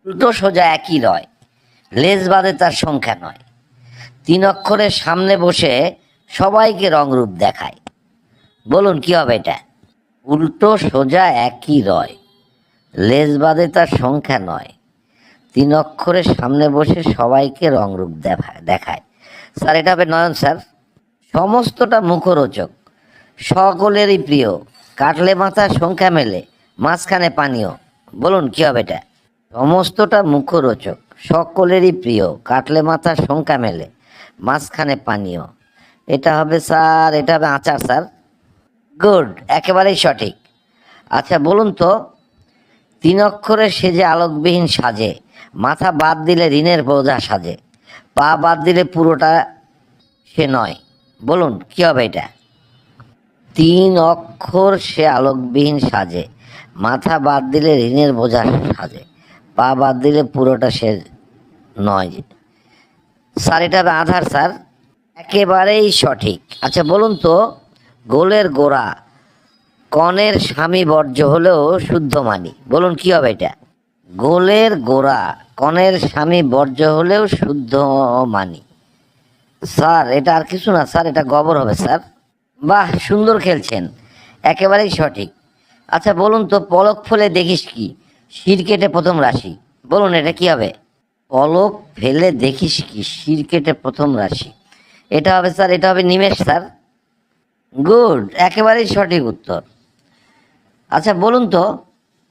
উল্টো সোজা একই রয়, লেজ বাদে তার সংখ্যা নয়, 3 অক্ষরের সামনে বসে সবাইকে রংরূপ দেখায়। বলুন কি হবে এটা? উল্টো সোজা একই রয়, লেজ বাদে তার সংখ্যা নয়, 3 অক্ষরের সামনে বসে সবাইকে রংরূপ দেখায়। স্যার এটা হবে নয়ন স্যার। সমস্তটা মুখরোচক, সকলেরই প্রিয়, কাটলে মাথার সংখ্যা মেলে, মাঝখানে পানীয়। বলুন কি হবে এটা? সমস্তটা মুখরোচক, সকলেরই প্রিয়, কাটলে মাথার সংখ্যা মেলে, মাঝখানে পানীয়। এটা হবে স্যার, এটা হবে আচার স্যার। গুড, একেবারেই সঠিক। আচ্ছা বলুন তো, 3 অক্ষরের সে যে আলোকবিহীন সাজে, মাথা বাদ দিলে ঋণের বোঝা সাজে, পা বাদ দিলে পুরোটা সে নয়। বলুন কি হবে এটা? 3 অক্ষর সে আলোকবিহীন সাজে, মাথা বাদ দিলে ঋণের বোঝা সাজে, পা বাদ দিলে পুরোটা সে নয়। স্যার এটা হবে আধার স্যার। একেবারেই সঠিক। আচ্ছা বলুন তো, গোলের গোড়া কনের স্বামী বর্জ্য হলেও শুদ্ধ মানি। বলুন কি হবে এটা? গোলের গোড়া কনের স্বামী বর্জ্য হলেও শুদ্ধ মানি। স্যার এটা আর কিছু না স্যার, এটা গবর হবে স্যার। বাহ, সুন্দর খেলছেন, একেবারেই সঠিক। আচ্ছা বলুন তো, পলক ফেলে দেখিস কি, শির কেটে প্রথম রাশি। বলুন এটা কি হবে? পলক ফেলে দেখিস কি, শির কেটে প্রথম রাশি। এটা হবে স্যার, এটা হবে নিমেষ স্যার। গুড, একেবারেই সঠিক উত্তর। আচ্ছা বলুন তো,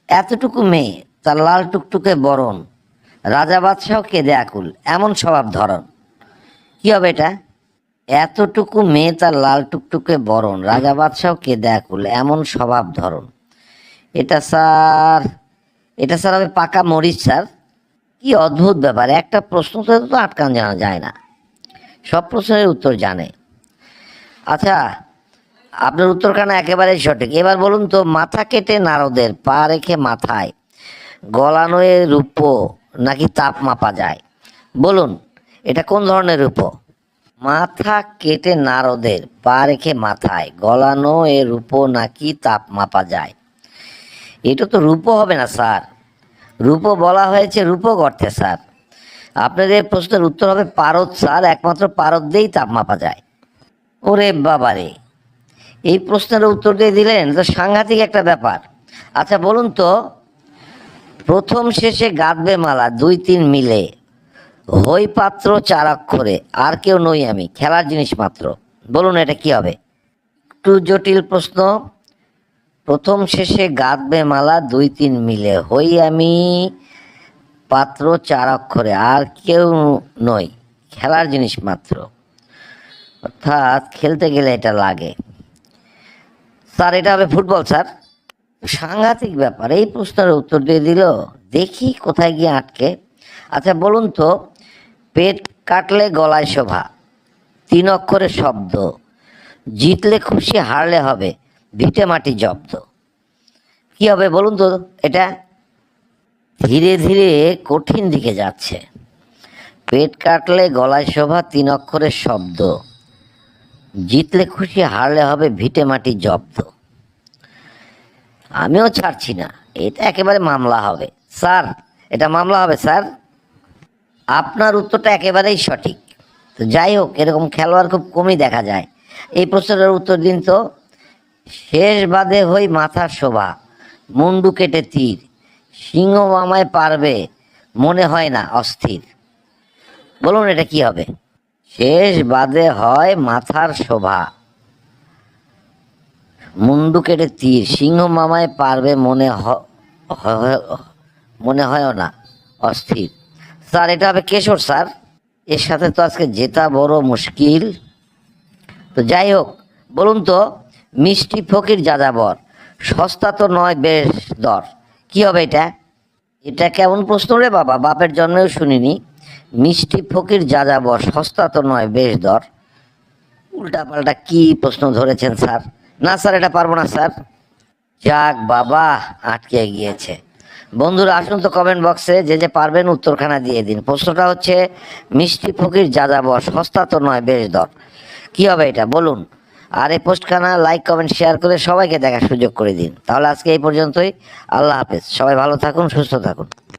এতটুকু মেয়ে তার লাল টুকটুকে বরণ, রাজা বাদশাহ কেঁদে আকুল, এমন স্বভাব ধরন। কি হবে এটা? এতটুকু মেয়ে তার লাল টুকটুকে বরণ, রাজা বাদশাহ কেঁদে আকুল, এমন স্বভাব ধরন। এটা স্যার, এটা স্যার হবে পাকা মরিচ স্যার। কি অদ্ভুত ব্যাপার, একটা প্রশ্ন তো আটকান জানা যায় না, সব প্রশ্নের উত্তর জানে। আচ্ছা, আপনার উত্তরখানা একেবারেই সঠিক। এবার বলুন তো, মাথা কেটে নারদের, পা রেখে মাথায়, গলানো এ রূপো নাকি তাপ মাপা যায়। বলুন এটা কোন ধরনের রূপো? মাথা কেটে নারদের, পা রেখে মাথায়, গলানো এ রূপো নাকি তাপ মাপা যায়। এটা তো রূপো হবে না স্যার, রূপো বলা হয়েছে রূপক অর্থে স্যার। আপনাদের প্রশ্নের উত্তর হবে পারদ স্যার, একমাত্র পারদ দিয়েই তাপ মাপা যায়। ওরে বাবারে, এই প্রশ্নের উত্তর দিয়ে দিলেন তো, সাংঘাতিক একটা ব্যাপার। আচ্ছা বলুন তো, প্রথম শেষে গাঁথবে মালা 2-3 মিলে, হই পাত্র 4 অক্ষরে, আর কেউ নই আমি, খেলার জিনিস মাত্র। বলুন এটা কি হবে? একটু জটিল প্রশ্ন। প্রথম শেষে গাঁথবে মালা 2-3 মিলে, হই আমি পাত্র 4 অক্ষরে, আর কেউ নই, খেলার জিনিস মাত্র। অর্থাৎ খেলতে গেলে এটা লাগে। স্যার এটা হবে ফুটবল স্যার। সাংঘাতিক ব্যাপার, এই প্রশ্নের উত্তর দিয়ে দিল, দেখি কোথায় গিয়ে আটকে। আচ্ছা বলুন তো, পেট কাটলে গলায় শোভা, 3 অক্ষরের শব্দ, জিতলে খুশি হারলে হবে, ভিটে মাটি জব্দ। কি হবে বলুন তো এটা? ধীরে ধীরে কঠিন দিকে যাচ্ছে। পেট কাটলে গলায় শোভা, 3 অক্ষরের শব্দ, জিতলে খুশি হারলে হবে, ভিটে মাটি জব্দ। আমিও ছাড়ছি না, এটা একেবারে মামলা হবে স্যার, এটা মামলা হবে স্যার। আপনার উত্তরটা একেবারেই সঠিক। তো যাই হোক, এরকম খেলোয়াড় খুব কমই দেখা যায়। এই প্রশ্নের উত্তর দিন তো। শেষ বাদে হই মাথার শোভা, মুন্ডু কেটে তীর, সিংহ মামায় পারবে, মনে হয় না অস্থির। বলুন এটা কি হবে? শেষ বাদে হয় মাথার শোভা, মুন্ডু কেটে তীর, সিংহ মামায় পারবে, মনে হয় না অস্থির। স্যার এটা হবে কেশর স্যার। এর সাথে তো আজকে জেতা বড় মুশকিল। তো যাই হোক, বলুন তো, মিষ্টি ফকির যাযাবর, সস্তা তো নয় বেশ দর। কি হবে এটা? এটা কেমন প্রশ্ন রে বাবা, বাপের জন্মেও শুনিনি। মিষ্টি ফকির যাযাবর, সস্তা তো নয় বেশ দর। উল্টাপাল্টা কি প্রশ্ন ধরেছেন স্যার? না স্যার এটা পারবো না স্যার। যাক বাবা, আটকে গিয়েছে। বন্ধুরা আসুন তো কমেন্ট বক্সে, যে যে পারবেন উত্তরখানা দিয়ে দিন। প্রশ্নটা হচ্ছে, মিষ্টি ফকির যাযাবর, সস্তা তো নয় বেশ দর। কি হবে এটা বলুন? আর এই পোস্টখানা লাইক কমেন্ট শেয়ার করে সবাইকে দেখার সুযোগ করে দিন। তাহলে আজকে এই পর্যন্তই। আল্লাহ হাফেজ, সবাই ভালো থাকুন, সুস্থ থাকুন।